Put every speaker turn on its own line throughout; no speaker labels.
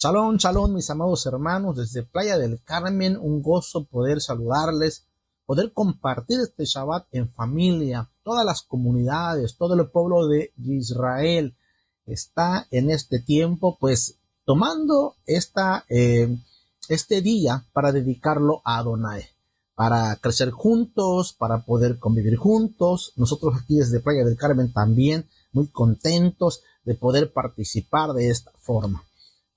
Shalom, shalom, mis amados hermanos, desde Playa del Carmen, un gozo poder saludarles, poder compartir este Shabbat en familia. Todas las comunidades, todo el pueblo de Israel está en este tiempo, pues, tomando este día para dedicarlo a Adonai, para crecer juntos, para poder convivir juntos. Nosotros aquí desde Playa del Carmen también muy contentos de poder participar de esta forma.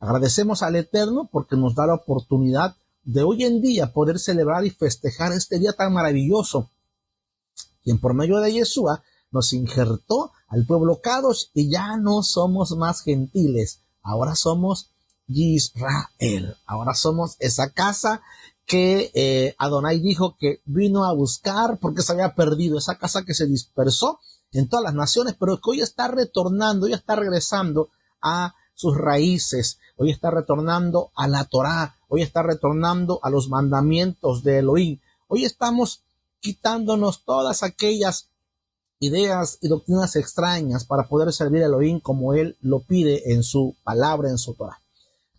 Agradecemos al Eterno porque nos da la oportunidad de hoy en día poder celebrar y festejar este día tan maravilloso, quien por medio de Yeshua nos injertó al pueblo Kadosh y ya no somos más gentiles, ahora somos Israel, ahora somos esa casa que Adonai dijo que vino a buscar porque se había perdido, esa casa que se dispersó en todas las naciones, pero que hoy está retornando, hoy está regresando a sus raíces, hoy está retornando a la Torá, hoy está retornando a los mandamientos de Elohim. Hoy estamos quitándonos todas aquellas ideas y doctrinas extrañas para poder servir a Elohim como Él lo pide en su palabra, en su Torá.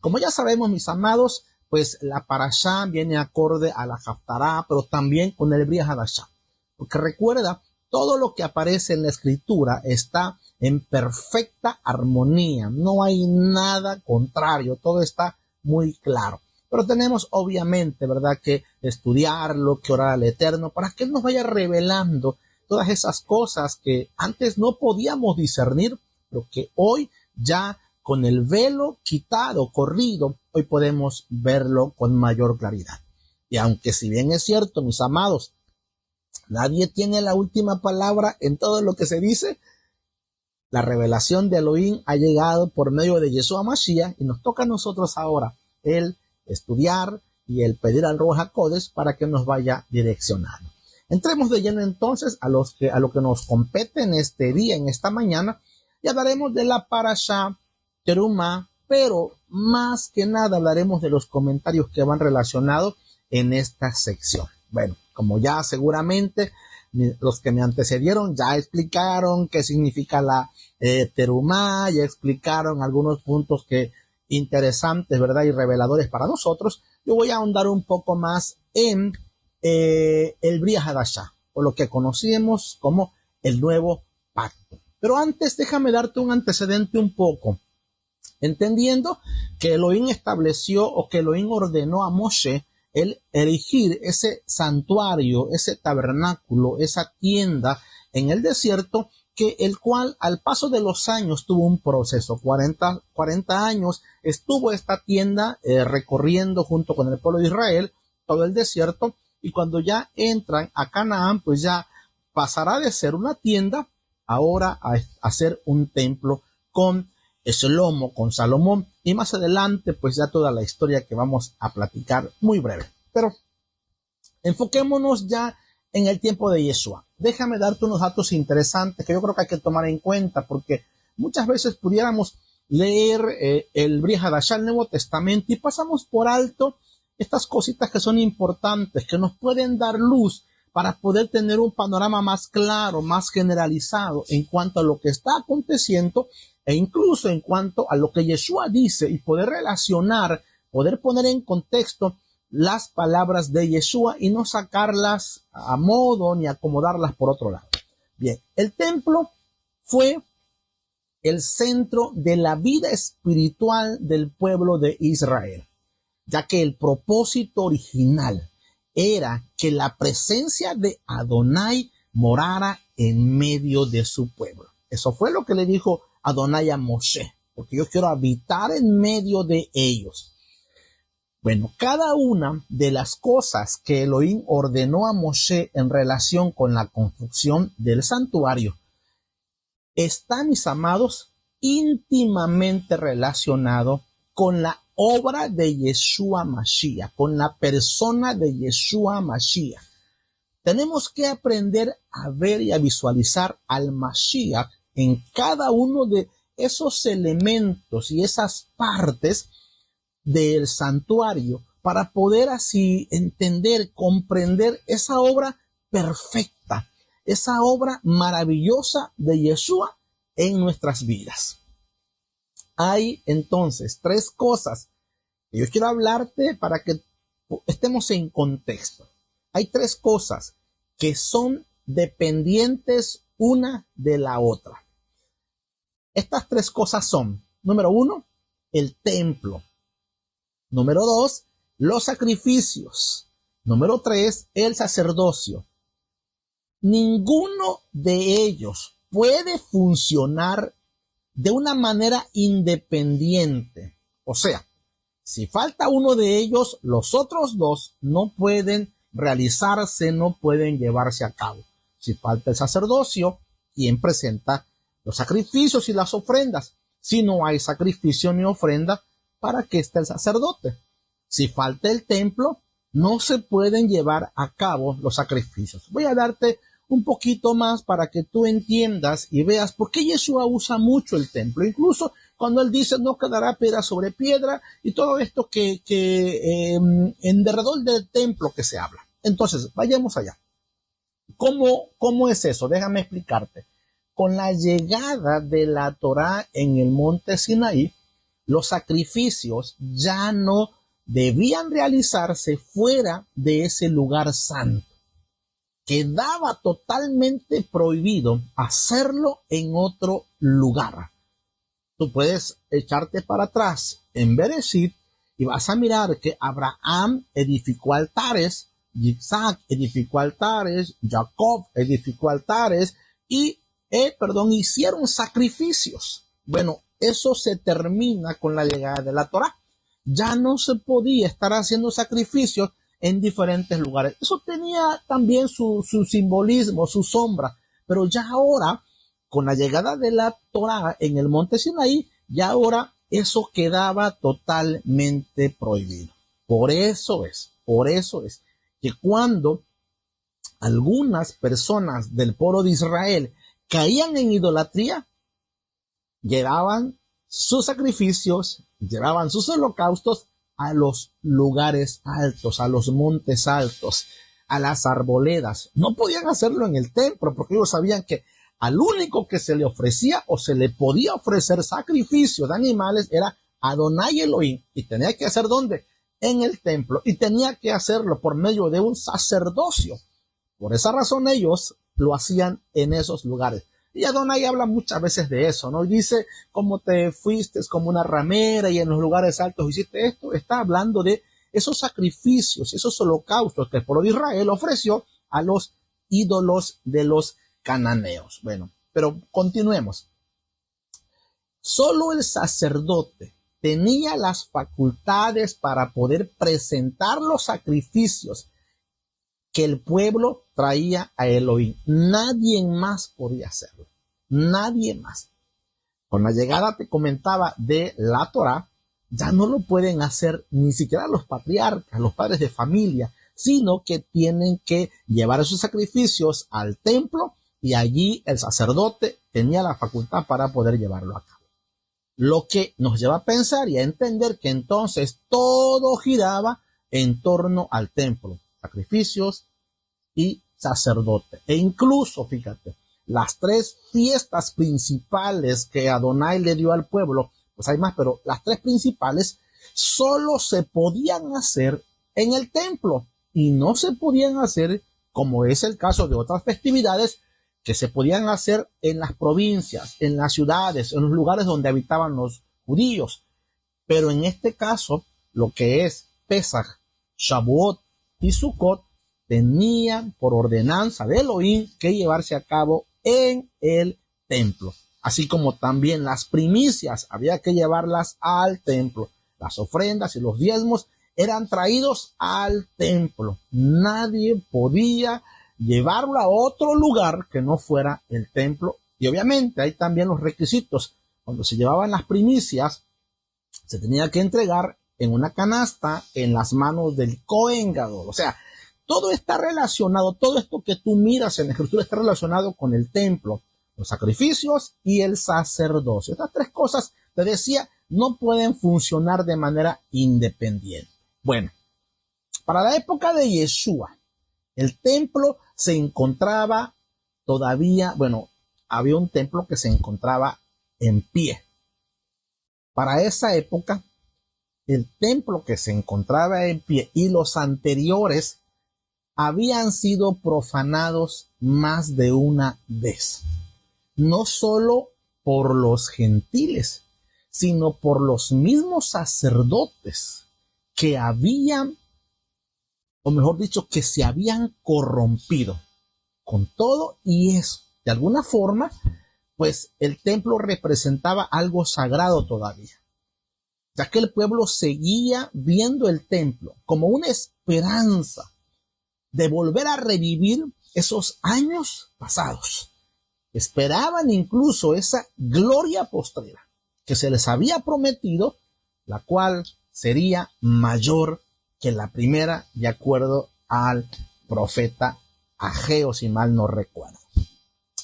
Como ya sabemos, mis amados, pues la Parashá viene acorde a la Haftará, pero también con el Bria Hadashah. Porque recuerda, todo lo que aparece en la Escritura está en perfecta armonía, no hay nada contrario, todo está muy claro. Pero tenemos obviamente, ¿verdad?, que estudiarlo, que orar al Eterno, para que Él nos vaya revelando todas esas cosas que antes no podíamos discernir, pero que hoy ya con el velo quitado, corrido, hoy podemos verlo con mayor claridad. Y aunque si bien es cierto, mis amados, nadie tiene la última palabra en todo lo que se dice, la revelación de Elohim ha llegado por medio de Yeshua Mashiach y nos toca a nosotros ahora el estudiar y el pedir al Ruach HaKodesh para que nos vaya direccionando. Entremos de lleno entonces a lo que nos compete en este día, en esta mañana, y hablaremos de la Parashá Terumá, pero más que nada hablaremos de los comentarios que van relacionados en esta sección. Bueno, como ya seguramente los que me antecedieron ya explicaron qué significa la Terumá, ya explicaron algunos puntos que interesantes, ¿verdad?, y reveladores para nosotros. Yo voy a ahondar un poco más en el Bria Hadashah, o lo que conocemos como el nuevo pacto. Pero antes déjame darte un antecedente un poco, entendiendo que Elohim estableció o que Elohim ordenó a Moshe el erigir ese santuario, ese tabernáculo, esa tienda en el desierto, que el cual al paso de los años tuvo un proceso. 40 años estuvo esta tienda recorriendo junto con el pueblo de Israel todo el desierto, y cuando ya entran a Canaán, pues ya pasará de ser una tienda ahora a ser un templo con Shlomo, con Salomón, y más adelante pues ya toda la historia que vamos a platicar muy breve. Pero enfoquémonos ya en el tiempo de Yeshua. Déjame darte unos datos interesantes que yo creo que hay que tomar en cuenta, porque muchas veces pudiéramos leer el Bria Hadashah, el Nuevo Testamento, y pasamos por alto estas cositas que son importantes, que nos pueden dar luz para poder tener un panorama más claro, más generalizado en cuanto a lo que está aconteciendo e incluso en cuanto a lo que Yeshua dice, y poder relacionar, poder poner en contexto las palabras de Yeshua y no sacarlas a modo ni acomodarlas por otro lado. Bien, el templo fue el centro de la vida espiritual del pueblo de Israel, ya que el propósito original era que la presencia de Adonai morara en medio de su pueblo. Eso fue lo que le dijo Adonai a Moshe, porque yo quiero habitar en medio de ellos. Bueno, cada una de las cosas que Elohim ordenó a Moshe en relación con la construcción del santuario está, mis amados, íntimamente relacionado con la obra de Yeshua Mashiach, con la persona de Yeshua Mashiach. Tenemos que aprender a ver y a visualizar al Mashiach en cada uno de esos elementos y esas partes del santuario para poder así entender, comprender esa obra perfecta, esa obra maravillosa de Yeshua en nuestras vidas. Hay entonces tres cosas Yo quiero hablarte para que estemos en contexto. Hay tres cosas que son dependientes una de la otra. Estas tres cosas son, número uno, el templo. Número dos, los sacrificios. Número tres, el sacerdocio. Ninguno de ellos puede funcionar de una manera independiente. O sea, si falta uno de ellos, los otros dos no pueden realizarse, no pueden llevarse a cabo. Si falta el sacerdocio, ¿quién presenta los sacrificios y las ofrendas? Si no hay sacrificio ni ofrenda, ¿para qué está el sacerdote? Si falta el templo, no se pueden llevar a cabo los sacrificios. Voy a darte un poquito más para que tú entiendas y veas por qué Yeshua usa mucho el templo. Incluso cuando él dice no quedará piedra sobre piedra y todo esto que en derredor del templo que se habla. Entonces, vayamos allá. ¿Cómo es eso? Déjame explicarte. Con la llegada de la Torá en el monte Sinaí, los sacrificios ya no debían realizarse fuera de ese lugar santo. Quedaba totalmente prohibido hacerlo en otro lugar. Tú puedes echarte para atrás en Bereshit y vas a mirar que Abraham edificó altares, Isaac edificó altares, Jacob edificó altares y hicieron sacrificios. Bueno, eso se termina con la llegada de la Torá. Ya no se podía estar haciendo sacrificios en diferentes lugares. Eso tenía también su simbolismo, su sombra, pero ya ahora, con la llegada de la Torá en el monte Sinaí, ya ahora eso quedaba totalmente prohibido. Por eso es que cuando algunas personas del pueblo de Israel caían en idolatría, llevaban sus sacrificios, llevaban sus holocaustos a los lugares altos, a los montes altos, a las arboledas. No podían hacerlo en el templo porque ellos sabían que al único que se le ofrecía o se le podía ofrecer sacrificio de animales era Adonai Elohim. Y tenía que hacer ¿dónde? En el templo. Y tenía que hacerlo por medio de un sacerdocio. Por esa razón ellos lo hacían en esos lugares. Y Adonai habla muchas veces de eso, ¿no? Y dice, como te fuiste como una ramera y en los lugares altos hiciste esto. Está hablando de esos sacrificios, esos holocaustos que el pueblo de Israel ofreció a los ídolos de los cananeos. Bueno, pero continuemos. Solo el sacerdote tenía las facultades para poder presentar los sacrificios que el pueblo traía a Elohim. Nadie más podía hacerlo. Nadie más. Con la llegada, te comentaba, de la Torá, ya no lo pueden hacer ni siquiera los patriarcas, los padres de familia, sino que tienen que llevar esos sacrificios al templo y allí el sacerdote tenía la facultad para poder llevarlo a cabo. Lo que nos lleva a pensar y a entender que entonces todo giraba en torno al templo. Sacrificios y sacerdote. E incluso, fíjate, las tres fiestas principales que Adonai le dio al pueblo, pues hay más, pero las tres principales solo se podían hacer en el templo y no se podían hacer, como es el caso de otras festividades, que se podían hacer en las provincias, en las ciudades, en los lugares donde habitaban los judíos. Pero en este caso, lo que es Pesaj, Shavuot y Sukkot, tenían por ordenanza de Elohim que llevarse a cabo en el templo. Así como también las primicias había que llevarlas al templo. Las ofrendas y los diezmos eran traídos al templo. Nadie podía llevarlo a otro lugar que no fuera el templo. Y obviamente hay también los requisitos. Cuando se llevaban las primicias, se tenía que entregar en una canasta en las manos del Cohen Gadol. O sea, todo está relacionado, todo esto que tú miras en la escritura está relacionado con el templo, los sacrificios y el sacerdocio. Estas tres cosas, te decía, no pueden funcionar de manera independiente. Bueno, para la época de Yeshua, el templo se encontraba todavía, había un templo que se encontraba en pie. Para esa época, el templo que se encontraba en pie y los anteriores habían sido profanados más de una vez, no solo por los gentiles, sino por los mismos sacerdotes que habían, o mejor dicho, que se habían corrompido. Con todo y eso, de alguna forma, pues el templo representaba algo sagrado todavía, ya que el pueblo seguía viendo el templo como una esperanza de volver a revivir esos años pasados. Esperaban incluso esa gloria postrera que se les había prometido, la cual sería mayor que la primera, de acuerdo al profeta Ageo, si mal no recuerdo.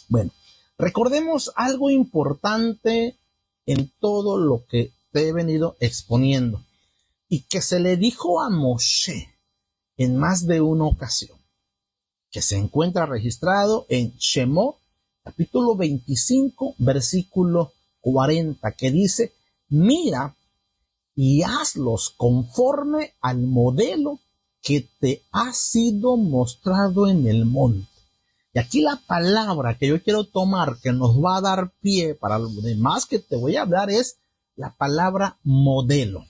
Bueno, recordemos algo importante en todo lo que te he venido exponiendo y que se le dijo a Moshe en más de una ocasión, que se encuentra registrado en Shemot, capítulo 25, versículo 40, que dice: mira y hazlos conforme al modelo que te ha sido mostrado en el monte. Y aquí la palabra que yo quiero tomar, que nos va a dar pie para lo demás que te voy a hablar, es la palabra modelo.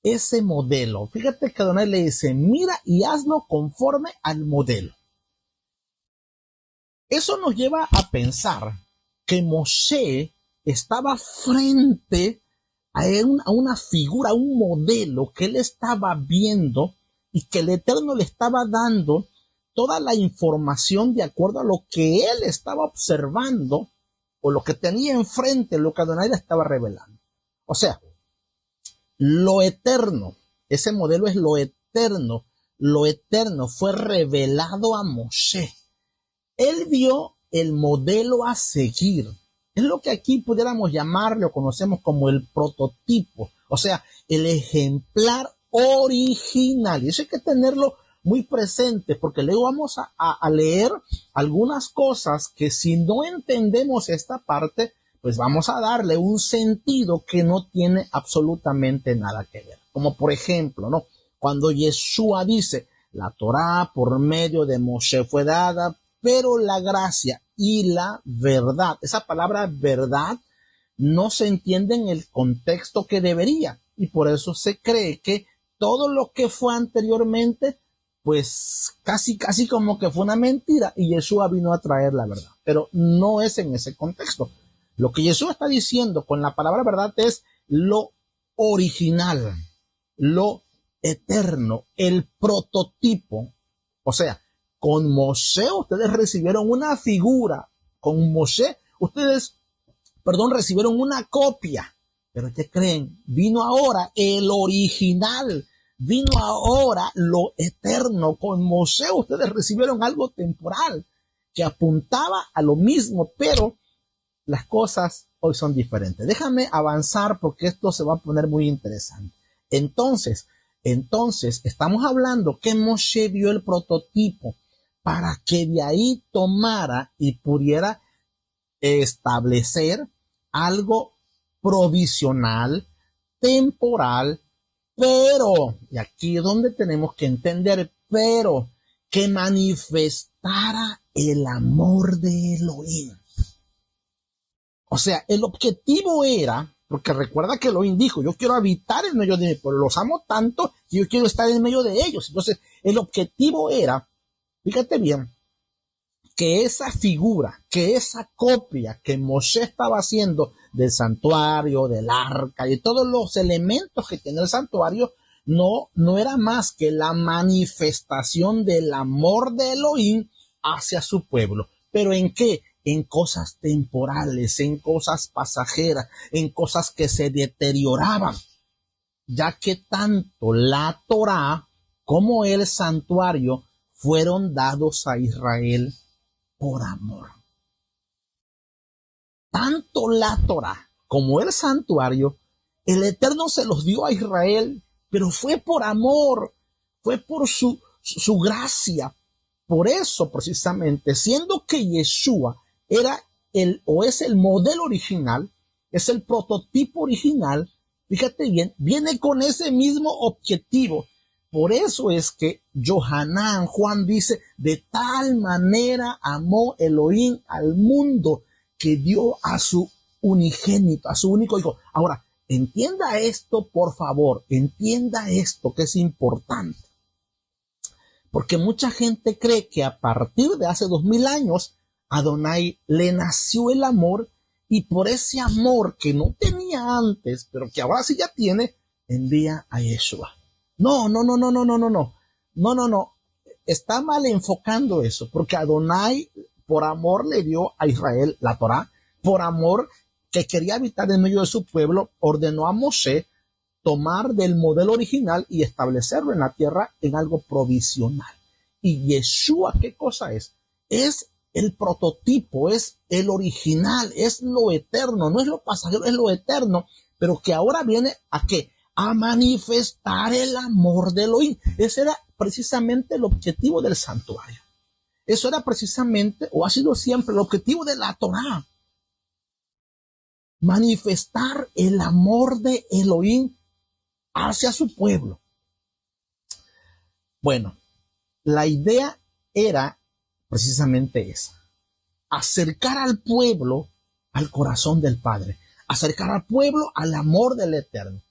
Ese modelo, fíjate que Adonai le dice: mira y hazlo conforme al modelo. Eso nos lleva a pensar que Moshe estaba frente a una figura, a un modelo que él estaba viendo y que el Eterno le estaba dando toda la información de acuerdo a lo que él estaba observando o lo que tenía enfrente, lo que Adonai le estaba revelando. O sea, lo eterno, ese modelo es lo eterno fue revelado a Moshe. Él vio el modelo a seguir. Es lo que aquí pudiéramos llamarle o conocemos como el prototipo, o sea, el ejemplar original. Y eso hay que tenerlo muy presente, porque luego vamos a leer algunas cosas que si no entendemos esta parte, pues vamos a darle un sentido que no tiene absolutamente nada que ver. Como por ejemplo, ¿no? Cuando Yeshua dice: la Torá por medio de Moshe fue dada, pero la gracia y la verdad, esa palabra verdad no se entiende en el contexto que debería, y por eso se cree que todo lo que fue anteriormente, pues casi como que fue una mentira, y Yeshua vino a traer la verdad, pero no es en ese contexto. Lo que Yeshua está diciendo con la palabra verdad es lo original, lo eterno, el prototipo. O sea, con Moshe ustedes recibieron una figura, con Moshe ustedes, recibieron una copia, pero ¿qué creen? Vino ahora el original, vino ahora lo eterno. Con Moshe ustedes recibieron algo temporal que apuntaba a lo mismo, pero las cosas hoy son diferentes. Déjame avanzar porque esto se va a poner muy interesante. Entonces, estamos hablando que Moshe vio el prototipo para que de ahí tomara y pudiera establecer algo provisional, temporal, pero, y aquí es donde tenemos que entender, pero que manifestara el amor de Elohim. O sea, el objetivo era, porque recuerda que Elohim dijo: yo quiero habitar en medio de mi pueblo, los amo tanto que yo quiero estar en medio de ellos. Entonces, el objetivo era, fíjate bien, que esa figura, que esa copia que Moshe estaba haciendo del santuario, del arca y todos los elementos que tiene el santuario, no era más que la manifestación del amor de Elohim hacia su pueblo. ¿Pero en qué? En cosas temporales, en cosas pasajeras, en cosas que se deterioraban, ya que tanto la Torá como el santuario fueron dados a Israel por amor. Tanto la Torá como el santuario, el Eterno se los dio a Israel, pero fue por amor, fue por su gracia. Por eso, precisamente, siendo que Yeshua era es el modelo original, es el prototipo original, Fíjate bien, viene con ese mismo objetivo. Por eso es que Johanán, Juan dice, de tal manera amó Elohim al mundo que dio a su unigénito, a su único hijo. Ahora, entienda esto, por favor, entienda esto que es importante. Porque mucha gente cree que a partir de hace 2000 años, a Adonai le nació el amor y por ese amor que no tenía antes, pero que ahora sí ya tiene, envía a Yeshua. No. Está mal enfocando eso, porque Adonai por amor le dio a Israel la Torá, por amor que quería habitar en medio de su pueblo, ordenó a Moshe tomar del modelo original y establecerlo en la tierra en algo provisional. Y Yeshua, ¿qué cosa es? Es el prototipo, es el original, es lo eterno, no es lo pasajero, es lo eterno, pero que ahora viene ¿a qué? A manifestar el amor de Elohim. Ese era precisamente el objetivo del santuario. Eso era precisamente, o ha sido siempre, el objetivo de la Torá. Manifestar el amor de Elohim hacia su pueblo. Bueno, la idea era precisamente esa. Acercar al pueblo al corazón del Padre. Acercar al pueblo al amor del Eterno.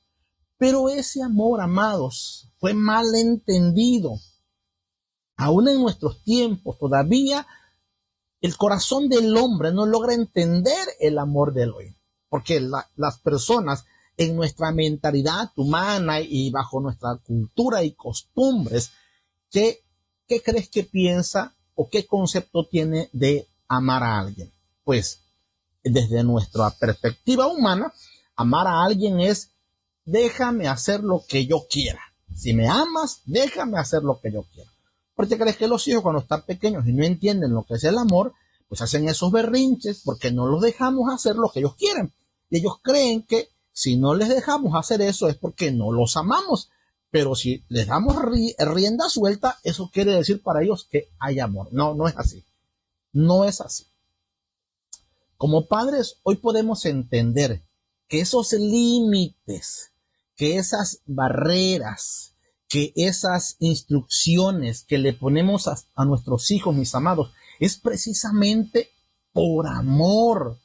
Pero ese amor, amados, fue mal entendido. Aún en nuestros tiempos, todavía el corazón del hombre no logra entender el amor de Elohim. Porque las personas en nuestra mentalidad humana y bajo nuestra cultura y costumbres, ¿qué crees que piensa o qué concepto tiene de amar a alguien? Pues desde nuestra perspectiva humana, amar a alguien es déjame hacer lo que yo quiera. Si me amas, déjame hacer lo que yo quiera. ¿Por qué crees que los hijos cuando están pequeños y no entienden lo que es el amor, pues hacen esos berrinches porque no los dejamos hacer lo que ellos quieren? Y ellos creen que si no les dejamos hacer eso es porque no los amamos. Pero si les damos rienda suelta, eso quiere decir para ellos que hay amor. No es así. No es así. Como padres, hoy podemos entender que esos límites, que esas barreras, que esas instrucciones que le ponemos a nuestros hijos, mis amados, es precisamente por amor.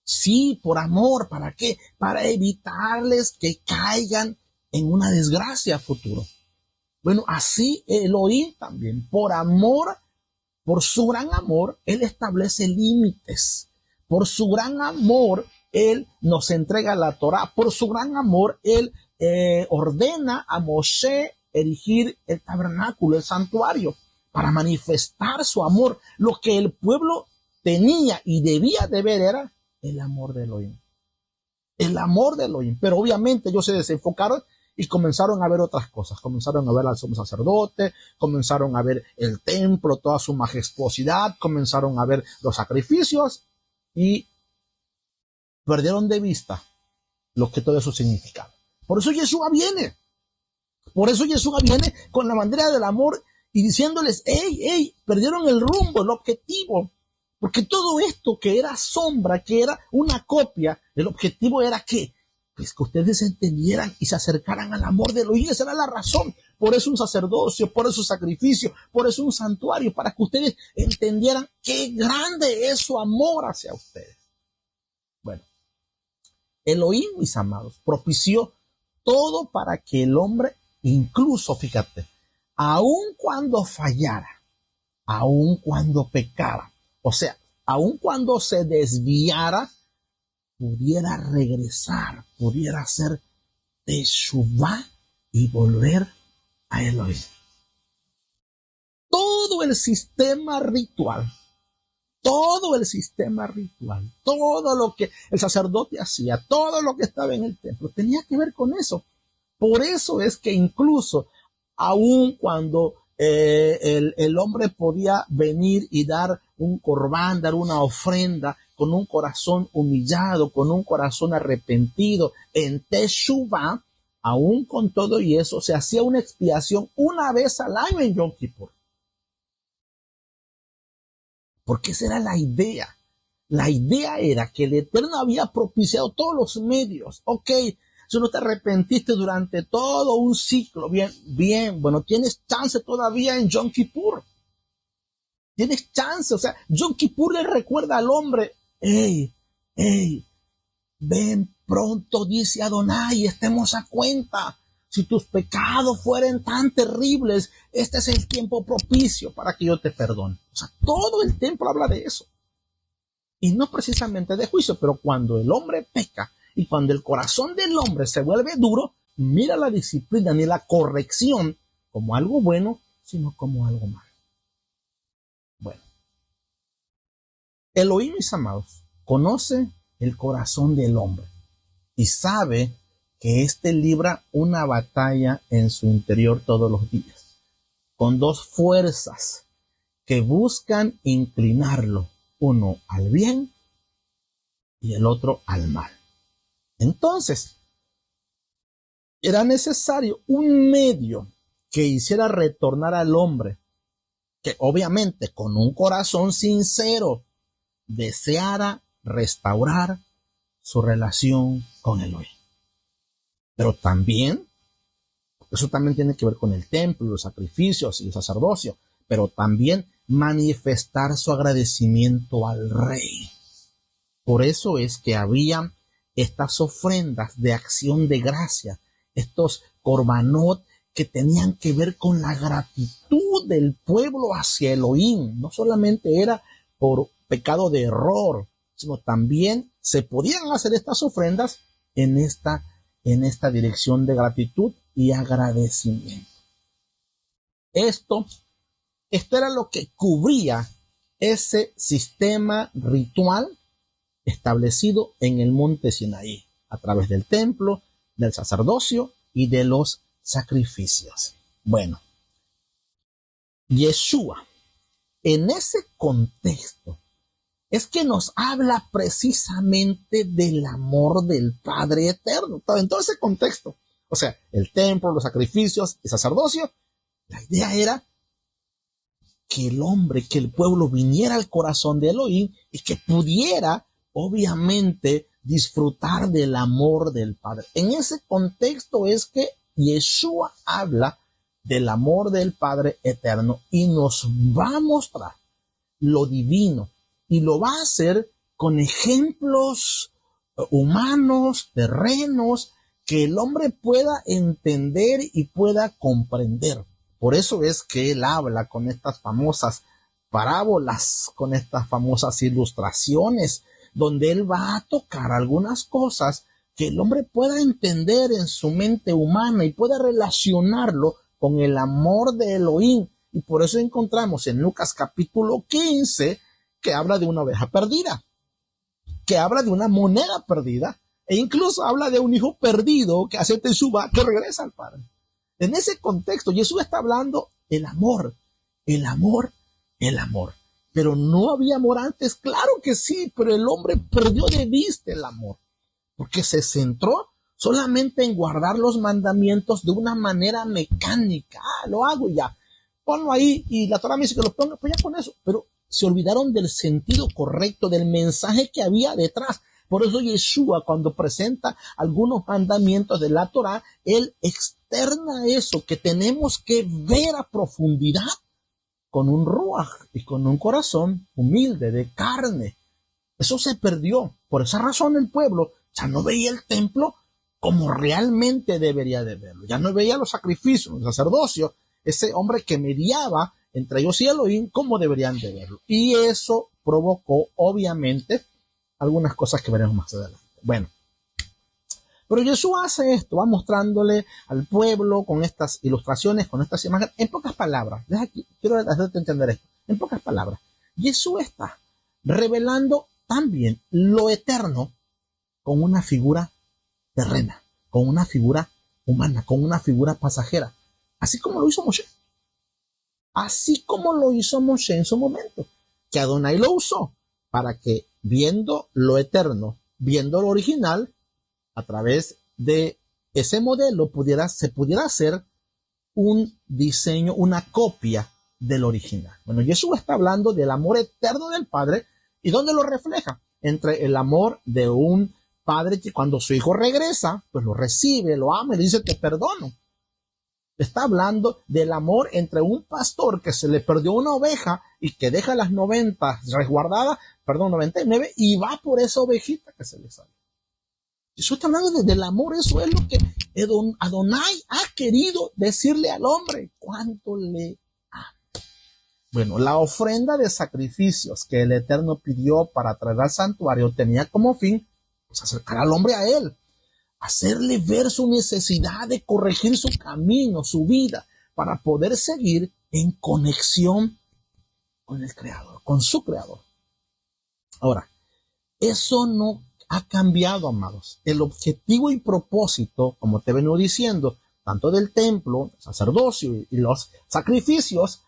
Sí, por amor. ¿Para qué? Para evitarles que caigan en una desgracia futuro. Bueno, así Elohim también, por amor, por su gran amor, Él establece límites. Por su gran amor, Él nos entrega la Torá. Por su gran amor, Él ordena a Moshe erigir el tabernáculo, el santuario, para manifestar su amor. Lo que el pueblo tenía y debía de ver era el amor de Elohim. El amor de Elohim. Pero obviamente ellos se desenfocaron y comenzaron a ver otras cosas. Comenzaron a ver al sumo sacerdote, comenzaron a ver el templo, toda su majestuosidad, comenzaron a ver los sacrificios y perdieron de vista lo que todo eso significaba. Por eso Yeshua viene. Por eso Yeshua viene con la bandera del amor y diciéndoles, hey, perdieron el rumbo, el objetivo. Porque todo esto que era sombra, que era una copia, el objetivo era que pues que ustedes entendieran y se acercaran al amor de Elohim. Esa era la razón. Por eso un sacerdocio, por eso un sacrificio, por eso un santuario, para que ustedes entendieran qué grande es su amor hacia ustedes. Bueno, Elohim, mis amados, propició todo para que el hombre, incluso, fíjate, aun cuando fallara, aun cuando pecara, o sea, aun cuando se desviara, pudiera regresar, pudiera hacer teshuvá y volver a Elohim. Todo el sistema ritual, todo lo que el sacerdote hacía, todo lo que estaba en el templo, tenía que ver con eso. Por eso es que incluso, aun cuando el hombre podía venir y dar un corbán, dar una ofrenda con un corazón humillado, con un corazón arrepentido, en Teshuvah, aún con todo y eso, se hacía una expiación una vez al año en Yom Kippur. Porque esa era la idea. La idea era que el Eterno había propiciado todos los medios. Ok, si no te arrepentiste durante todo un ciclo, bien, bueno, tienes chance todavía en Yom Kippur. Tienes chance, o sea, Yom Kippur le recuerda al hombre, hey, ven pronto, dice Adonai, estemos a cuenta. Si tus pecados fueren tan terribles, este es el tiempo propicio para que yo te perdone. O sea, todo el templo habla de eso. Y no precisamente de juicio, pero cuando el hombre peca y cuando el corazón del hombre se vuelve duro, mira la disciplina ni la corrección como algo bueno, sino como algo malo. Bueno, Elohim, mis amados, conoce el corazón del hombre y sabe que éste libra una batalla en su interior todos los días, con dos fuerzas que buscan inclinarlo, uno al bien y el otro al mal. Entonces, era necesario un medio que hiciera retornar al hombre, que obviamente con un corazón sincero deseara restaurar su relación con Elohim. Pero también, eso también tiene que ver con el templo, los sacrificios y el sacerdocio, pero también manifestar su agradecimiento al rey. Por eso es que había estas ofrendas de acción de gracia, estos korbanot que tenían que ver con la gratitud del pueblo hacia Elohim. No solamente era por pecado de error, sino también se podían hacer estas ofrendas en esta dirección de gratitud y agradecimiento. Esto era lo que cubría ese sistema ritual establecido en el monte Sinaí, a través del templo, del sacerdocio y de los sacrificios. Bueno, Yeshua, en ese contexto, es que nos habla precisamente del amor del Padre Eterno. En todo ese contexto, o sea, el templo, los sacrificios, el sacerdocio, la idea era que el hombre, que el pueblo viniera al corazón de Elohim y que pudiera, obviamente, disfrutar del amor del Padre. En ese contexto es que Yeshua habla del amor del Padre Eterno y nos va a mostrar lo divino y lo va a hacer con ejemplos humanos, terrenos, que el hombre pueda entender y pueda comprender. Por eso es que él habla con estas famosas parábolas, con estas famosas ilustraciones, donde él va a tocar algunas cosas que el hombre pueda entender en su mente humana y pueda relacionarlo con el amor de Elohim. Y por eso encontramos en Lucas capítulo 15 que habla de una oveja perdida, que habla de una moneda perdida, e incluso habla de un hijo perdido que hace teshuva, que regresa al Padre. En ese contexto, Jesús está hablando el amor. Pero no había amor antes, claro que sí, pero el hombre perdió de vista el amor, porque se centró solamente en guardar los mandamientos de una manera mecánica. Lo hago y ya, ponlo ahí, y la Torah me dice que lo ponga, pues ya con eso, pero se olvidaron del sentido correcto, del mensaje que había detrás. Por eso Yeshua, cuando presenta algunos mandamientos de la Torah, él externa eso, que tenemos que ver a profundidad con un ruaj y con un corazón humilde, de carne. Eso se perdió. Por esa razón el pueblo ya no veía el templo como realmente debería de verlo. Ya no veía los sacrificios, el sacerdocio, ese hombre que mediaba entre ellos y Elohim, como deberían de verlo. Y eso provocó, obviamente, algunas cosas que veremos más adelante. Bueno, pero Jesús hace esto, va mostrándole al pueblo con estas ilustraciones, con estas imágenes, en pocas palabras. Quiero hacerte entender esto. En pocas palabras, Jesús está revelando también lo eterno con una figura terrena, con una figura humana, con una figura pasajera, así como lo hizo Moshe. Así como lo hizo Moshe en su momento, que Adonai lo usó para que, viendo lo eterno, viendo lo original, a través de ese modelo se pudiera hacer un diseño, una copia del original. Bueno, Jesús está hablando del amor eterno del Padre, ¿y dónde lo refleja? Entre el amor de un padre que cuando su hijo regresa, pues lo recibe, lo ama y le dice te perdono. Está hablando del amor entre un pastor que se le perdió una oveja y que deja las 99, y va por esa ovejita que se le sale. Eso está hablando del amor. Eso es lo que Adonai ha querido decirle al hombre, cuánto le ama. Bueno, la ofrenda de sacrificios que el Eterno pidió para traer al santuario tenía como fin, pues, acercar al hombre a él, hacerle ver su necesidad de corregir su camino, su vida, para poder seguir en conexión con el Creador, con su Creador. Ahora, eso no ha cambiado, amados. El objetivo y propósito, como te vengo diciendo, tanto del templo, el sacerdocio y los sacrificios,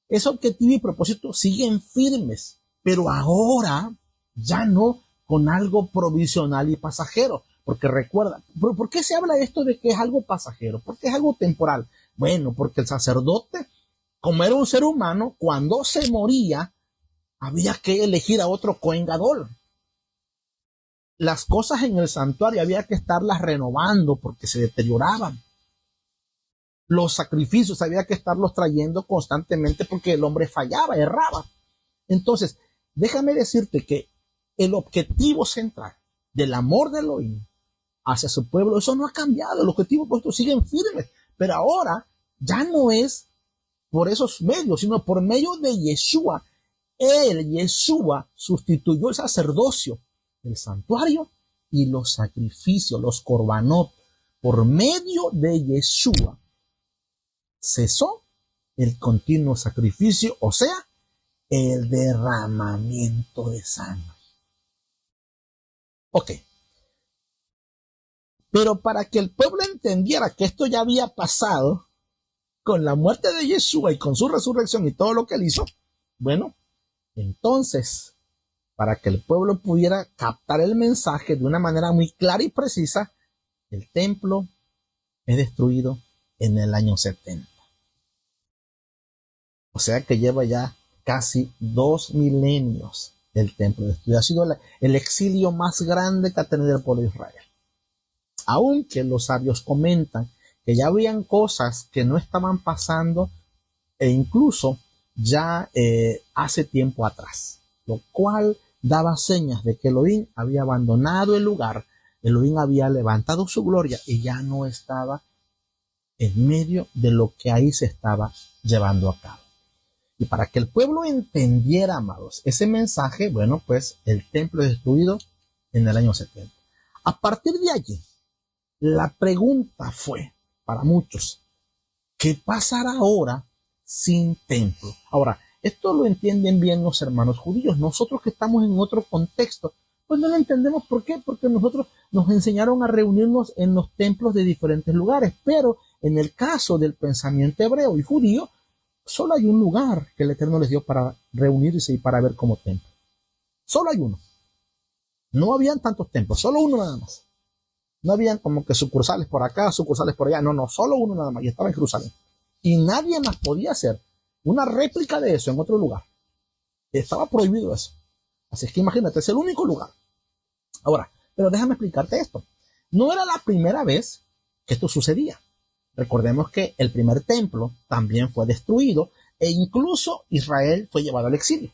ese objetivo y propósito siguen firmes, pero ahora ya no con algo provisional y pasajero. Porque recuerda, ¿por qué se habla de esto de que es algo pasajero? ¿Por qué es algo temporal? Bueno, porque el sacerdote, como era un ser humano, cuando se moría, había que elegir a otro Cohen Gadol. Las cosas en el santuario había que estarlas renovando porque se deterioraban. Los sacrificios había que estarlos trayendo constantemente porque el hombre fallaba, erraba. Entonces, déjame decirte que el objetivo central del amor de Elohim hacia su pueblo, eso no ha cambiado. Los objetivos puestos siguen firmes, pero ahora ya no es por esos medios, sino por medio de Yeshua. Yeshua sustituyó el sacerdocio, el santuario y los sacrificios, los korbanot. Por medio de Yeshua cesó el continuo sacrificio, o sea, el derramamiento de sangre. Ok. Pero para que el pueblo entendiera que esto ya había pasado con la muerte de Yeshua y con su resurrección y todo lo que él hizo, bueno, entonces, para que el pueblo pudiera captar el mensaje de una manera muy clara y precisa, el templo es destruido en el año 70. O sea que lleva ya casi 2 milenios el templo destruido. Ha sido el exilio más grande que ha tenido el pueblo de Israel. Aunque los sabios comentan que ya habían cosas que no estaban pasando e incluso ya hace tiempo atrás, lo cual daba señas de que Elohim había abandonado el lugar, Elohim había levantado su gloria y ya no estaba en medio de lo que ahí se estaba llevando a cabo. Y para que el pueblo entendiera, amados, ese mensaje, bueno, pues el templo es destruido en el año 70. A partir de allí, la pregunta fue, para muchos, ¿qué pasará ahora sin templo? Ahora, esto lo entienden bien los hermanos judíos. Nosotros que estamos en otro contexto, pues no lo entendemos. ¿Por qué? Porque nosotros nos enseñaron a reunirnos en los templos de diferentes lugares. Pero en el caso del pensamiento hebreo y judío, solo hay un lugar que el Eterno les dio para reunirse y para ver como templo. Solo hay uno. No habían tantos templos, solo uno nada más. No habían como que sucursales por acá, sucursales por allá. No, solo uno nada más. Y estaba en Jerusalén. Y nadie más podía hacer una réplica de eso en otro lugar. Estaba prohibido eso. Así es que imagínate, es el único lugar. Ahora, pero déjame explicarte esto. No era la primera vez que esto sucedía. Recordemos que el primer templo también fue destruido e incluso Israel fue llevado al exilio.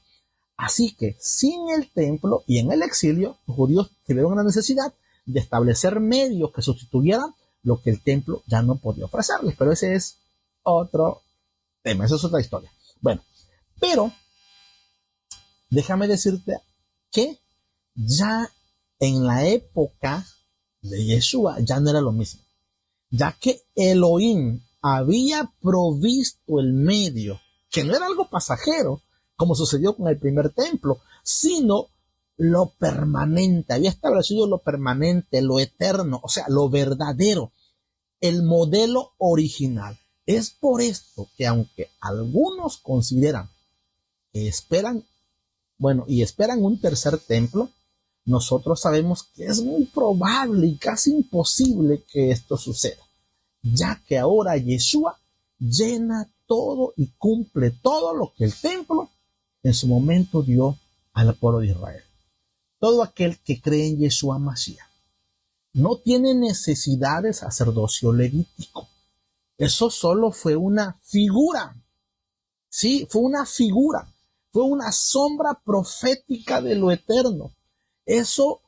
Así que sin el templo y en el exilio, los judíos tuvieron la necesidad de establecer medios que sustituyeran lo que el templo ya no podía ofrecerles. Pero ese es otro tema, esa es otra historia. Bueno, pero déjame decirte que ya en la época de Yeshua ya no era lo mismo, ya que Elohim había provisto el medio, que no era algo pasajero, como sucedió con el primer templo, sino lo permanente, había establecido lo permanente, lo eterno, o sea, lo verdadero, el modelo original. Es por esto que aunque algunos consideran que esperan un tercer templo, nosotros sabemos que es muy probable y casi imposible que esto suceda, ya que ahora Yeshua llena todo y cumple todo lo que el templo en su momento dio al pueblo de Israel. Todo aquel que cree en Yeshua Mashiach, no tiene necesidad de sacerdocio levítico. Eso solo fue una figura. Sí, fue una figura. Fue una sombra profética de lo eterno. Eso,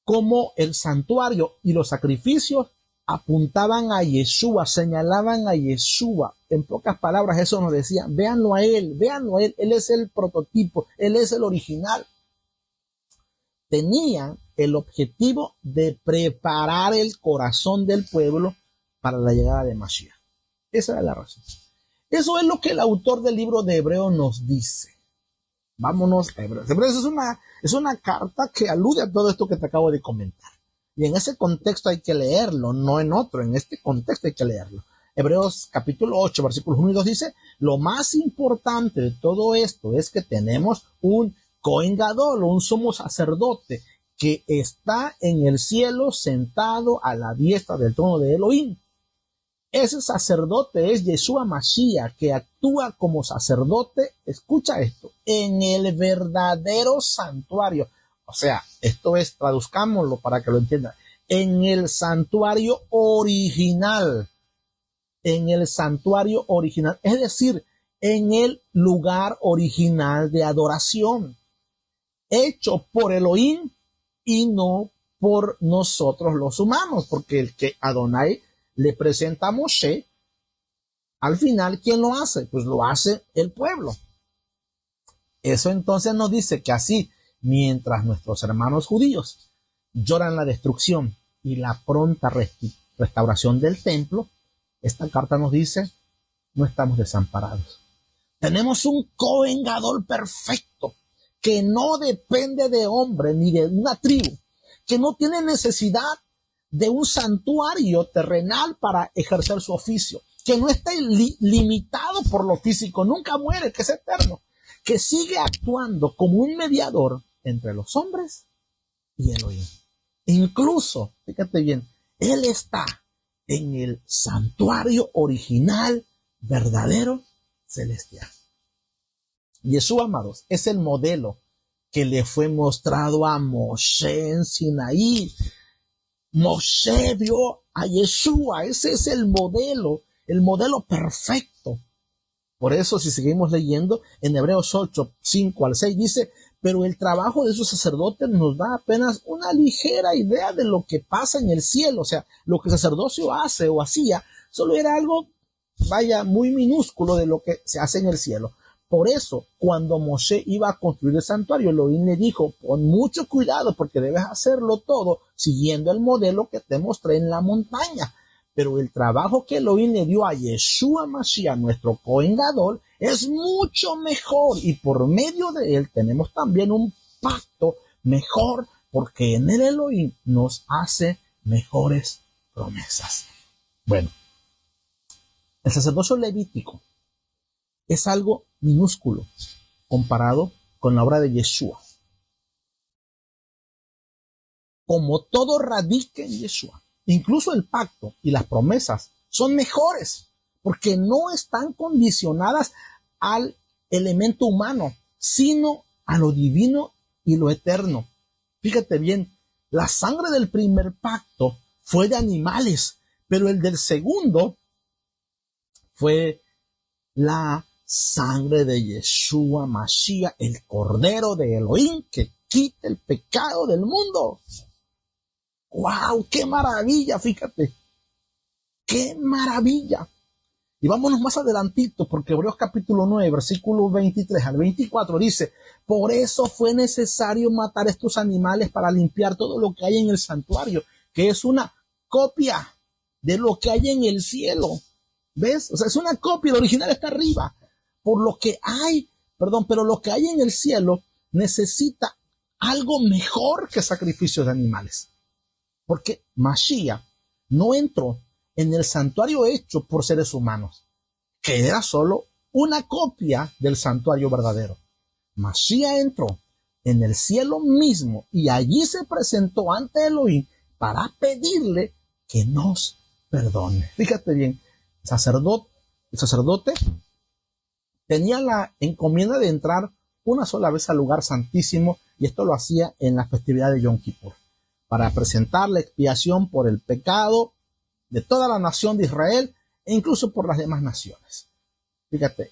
como el santuario y los sacrificios apuntaban a Yeshua, señalaban a Yeshua. En pocas palabras, eso nos decía, véanlo a él, él es el prototipo, él es el original. Tenían el objetivo de preparar el corazón del pueblo para la llegada de Mashiach. Esa era la razón. Eso es lo que el autor del libro de Hebreos nos dice. Vámonos a Hebreos. Hebreos es una carta que alude a todo esto que te acabo de comentar. Y en ese contexto hay que leerlo, no en otro. En este contexto hay que leerlo. Hebreos capítulo 8, versículos 1 y 2 dice, lo más importante de todo esto es que tenemos un Cohen Gadol, un sumo sacerdote, que está en el cielo sentado a la diestra del trono de Elohim. Ese sacerdote es Yeshua Mashiach, que actúa como sacerdote, escucha esto, en el verdadero santuario. O sea, esto es, traduzcámoslo para que lo entiendan, en el santuario original, es decir, en el lugar original de adoración, hecho por Elohim y no por nosotros los humanos, porque el que Adonai le presenta a Moshe, al final, ¿quién lo hace? Pues lo hace el pueblo. Eso entonces nos dice que así, mientras nuestros hermanos judíos lloran la destrucción y la pronta restauración del templo, esta carta nos dice, no estamos desamparados. Tenemos un Cohen Gadol perfecto, que no depende de hombre ni de una tribu, que no tiene necesidad de un santuario terrenal para ejercer su oficio, que no está limitado por lo físico, nunca muere, que es eterno, que sigue actuando como un mediador entre los hombres y Elohim. Incluso, fíjate bien, él está en el santuario original, verdadero, celestial. Yeshua, amados, es el modelo que le fue mostrado a Moshe en Sinaí. Moshe vio a Yeshua, ese es el modelo perfecto. Por eso, si seguimos leyendo, en Hebreos 8, 5 al 6 dice, pero el trabajo de esos sacerdotes nos da apenas una ligera idea de lo que pasa en el cielo. O sea, lo que el sacerdocio hace o hacía, solo era algo, muy minúsculo de lo que se hace en el cielo. Por eso, cuando Moshe iba a construir el santuario, Elohim le dijo, pon mucho cuidado porque debes hacerlo todo siguiendo el modelo que te mostré en la montaña. Pero el trabajo que Elohim le dio a Yeshua Mashiach, nuestro Cohen Gadol, es mucho mejor. Y por medio de él tenemos también un pacto mejor, porque en el Elohim nos hace mejores promesas. Bueno, el sacerdocio levítico es algo minúsculo comparado con la obra de Yeshua. Como todo radica en Yeshua, incluso el pacto y las promesas son mejores porque no están condicionadas al elemento humano, sino a lo divino y lo eterno. Fíjate bien, la sangre del primer pacto fue de animales, pero el del segundo fue la sangre de Yeshua Mashiach, el Cordero de Elohim que quita el pecado del mundo. ¡Wow! ¡Qué maravilla! Fíjate. ¡Qué maravilla! Y vámonos más adelantito, porque Hebreos capítulo 9, versículos 23 al 24 dice, por eso fue necesario matar estos animales para limpiar todo lo que hay en el santuario, que es una copia de lo que hay en el cielo. ¿Ves? O sea, es una copia, el original está arriba. Pero lo que hay en el cielo necesita algo mejor que sacrificios de animales. Porque Mashiach no entró en el santuario hecho por seres humanos, que era solo una copia del santuario verdadero. Mashiach entró en el cielo mismo y allí se presentó ante Elohim para pedirle que nos perdone. Fíjate bien, el sacerdote tenía la encomienda de entrar una sola vez al lugar santísimo, y esto lo hacía en la festividad de Yom Kippur. para presentar la expiación por el pecado de toda la nación de Israel e incluso por las demás naciones. Fíjate,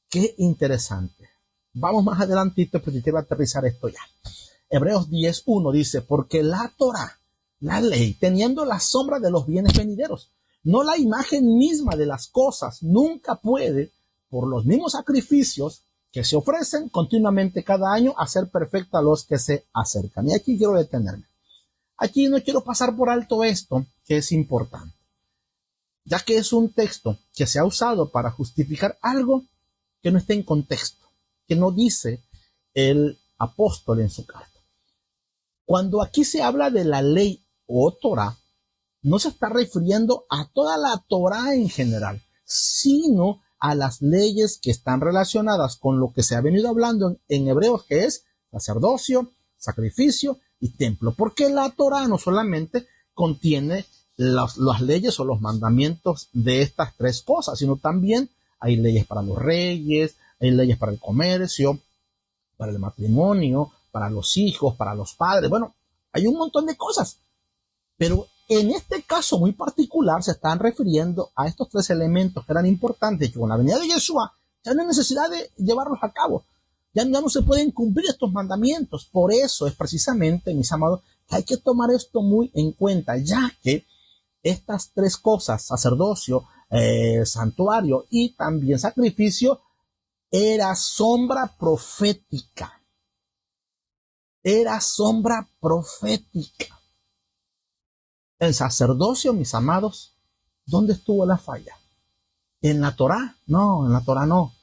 qué interesante. Vamos más adelantito, pero quiero aterrizar esto ya. Hebreos 10:1 dice, porque la Torá, la ley, teniendo la sombra de los bienes venideros, no la imagen misma de las cosas, nunca puede, por los mismos sacrificios que se ofrecen continuamente cada año, hacer perfecta a los que se acercan. Y aquí quiero detenerme. Aquí no quiero pasar por alto esto, que es importante, ya que es un texto que se ha usado para justificar algo que no está en contexto, que no dice el apóstol en su carta. Cuando aquí se habla de la ley o Torá, no se está refiriendo a toda la Torá en general, sino a las leyes que están relacionadas con lo que se ha venido hablando en Hebreos, que es sacerdocio, sacrificio y templo. Porque la Torá no solamente contiene las leyes o los mandamientos de estas tres cosas, sino también hay leyes para los reyes, hay leyes para el comercio, para el matrimonio, para los hijos, para los padres. Bueno, hay un montón de cosas. Pero en este caso muy particular se están refiriendo a estos tres elementos que eran importantes, que con la venida de Yeshua ya no hay necesidad de llevarlos a cabo. Ya no se pueden cumplir estos mandamientos. Por eso es precisamente, mis amados, que hay que tomar esto muy en cuenta, ya que estas tres cosas, sacerdocio, santuario y también sacrificio, era sombra profética. Era sombra profética. El sacerdocio, mis amados, ¿dónde estuvo la falla? ¿En la Torá? No, en la Torá no.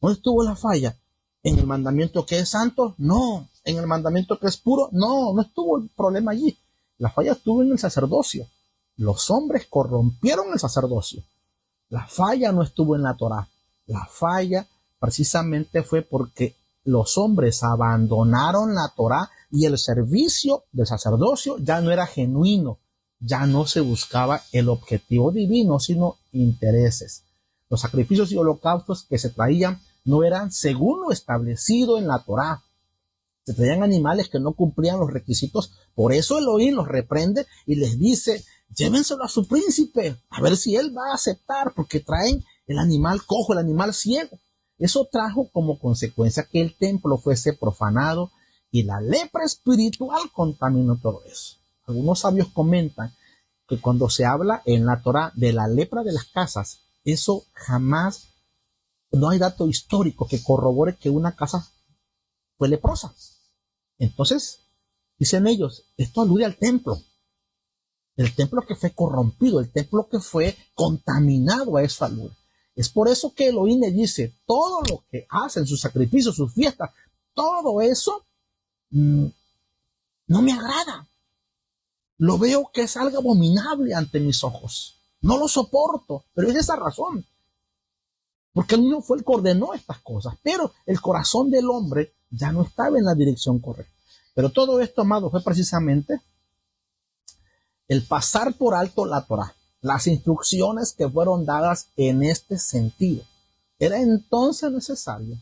¿Dónde estuvo la falla? ¿En el mandamiento que es santo? No. ¿En el mandamiento que es puro? No, no estuvo el problema allí. La falla estuvo en el sacerdocio. Los hombres corrompieron el sacerdocio. La falla no estuvo en la Torá. La falla precisamente fue porque los hombres abandonaron la Torá y el servicio del sacerdocio ya no era genuino. Ya no se buscaba el objetivo divino, sino intereses. Los sacrificios y holocaustos que se traían no eran según lo establecido en la Torá. Se traían animales que no cumplían los requisitos. Por eso Elohim los reprende y les dice, llévenselo a su príncipe, a ver si él va a aceptar, porque traen el animal cojo, el animal ciego. Eso trajo como consecuencia que el templo fuese profanado y la lepra espiritual contaminó todo eso. Algunos sabios comentan que cuando se habla en la Torá de la lepra de las casas, eso jamás, no hay dato histórico que corrobore que una casa fue leprosa. Entonces, dicen ellos, esto alude al templo. El templo que fue corrompido, el templo que fue contaminado, a eso alude. Es por eso que Elohim le dice, todo lo que hacen, sus sacrificios, sus fiestas, todo eso no me agrada. Lo veo que es algo abominable ante mis ojos. No lo soporto, pero es esa razón. Porque él mismo fue el que ordenó estas cosas. Pero el corazón del hombre ya no estaba en la dirección correcta. Pero todo esto, amado, fue precisamente el pasar por alto la Torá. Las instrucciones que fueron dadas en este sentido. Era entonces necesario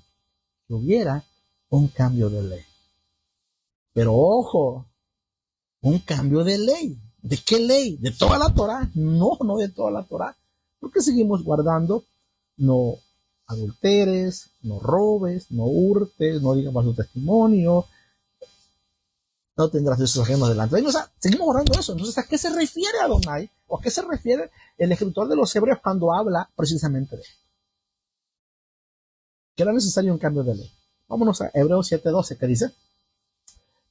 que hubiera un cambio de ley. Pero ojo, un cambio de ley. ¿De qué ley? ¿De toda la Torá? No, no de toda la Torá. Porque seguimos guardando, no adulteres, no robes, no hurtes, no digas falso testimonio, no tendrás dioses ajenos delante de ellos. O sea, seguimos guardando eso. Entonces, ¿a qué se refiere Adonai? ¿O a qué se refiere el escritor de los Hebreos cuando habla precisamente de esto? Que era necesario un cambio de ley. Vámonos a Hebreos 7:12, que dice,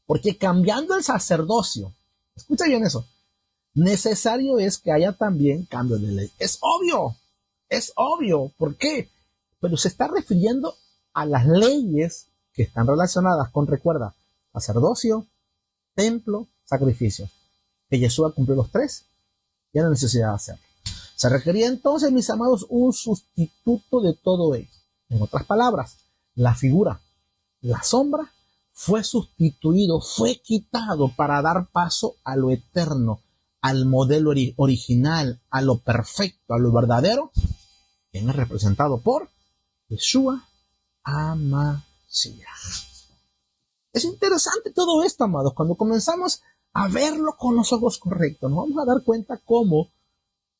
porque cambiando el sacerdocio, escucha bien eso, necesario es que haya también cambio de ley. Es obvio. ¿Por qué? Pero se está refiriendo a las leyes que están relacionadas con, recuerda, sacerdocio, templo, sacrificio. Que Yeshua cumplió los tres, y era necesidad de hacerlo. Se requería entonces, mis amados, un sustituto de todo ello. En otras palabras, la figura, la sombra, fue sustituido, fue quitado para dar paso a lo eterno, al modelo original, a lo perfecto, a lo verdadero, que es representado por Yeshua HaMashiach. Es interesante todo esto, amados. Cuando comenzamos a verlo con los ojos correctos, nos vamos a dar cuenta cómo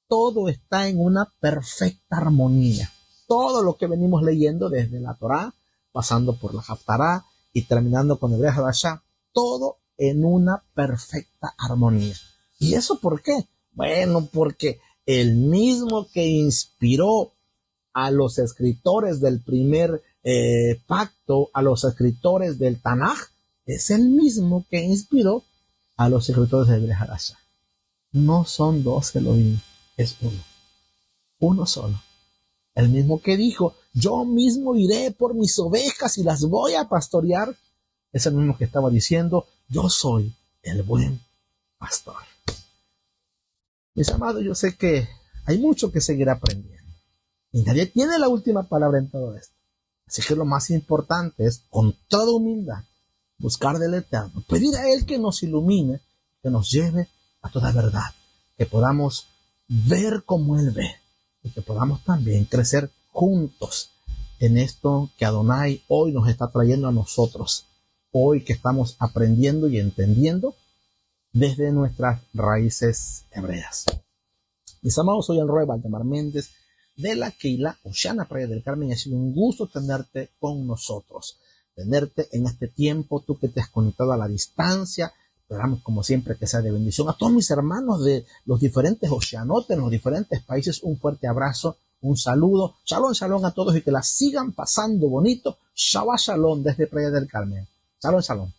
todo está en una perfecta armonía. Todo lo que venimos leyendo desde la Torá, pasando por la Haftará y terminando con el Brit Hadashah, todo en una perfecta armonía. ¿Y eso por qué? Bueno, porque el mismo que inspiró a los escritores del primer pacto, a los escritores del Tanaj, es el mismo que inspiró a los escritores del Brit Hadashah. No son dos Elohim, es uno solo. El mismo que dijo, yo mismo iré por mis ovejas y las voy a pastorear, es el mismo que estaba diciendo, yo soy el buen pastor. Mis amados, yo sé que hay mucho que seguir aprendiendo. Y nadie tiene la última palabra en todo esto. Así que lo más importante es, con toda humildad, buscar del Eterno, pedir a Él que nos ilumine, que nos lleve a toda verdad, que podamos ver como Él ve y que podamos también crecer juntos en esto que Adonai hoy nos está trayendo a nosotros, hoy que estamos aprendiendo y entendiendo desde nuestras raíces hebreas. Mis amados, soy el Roy Valdemar Méndez de la Keilah Oshana Playa del Carmen, y ha sido un gusto tenerte con nosotros, tenerte en este tiempo, tú que te has conectado a la distancia. Esperamos como siempre que sea de bendición. A todos mis hermanos de los diferentes oceanotes, en los diferentes países, un fuerte abrazo, un saludo. Shalom, shalom a todos y que la sigan pasando bonito. Shabbat shalom desde Playa del Carmen. Shalom, shalom.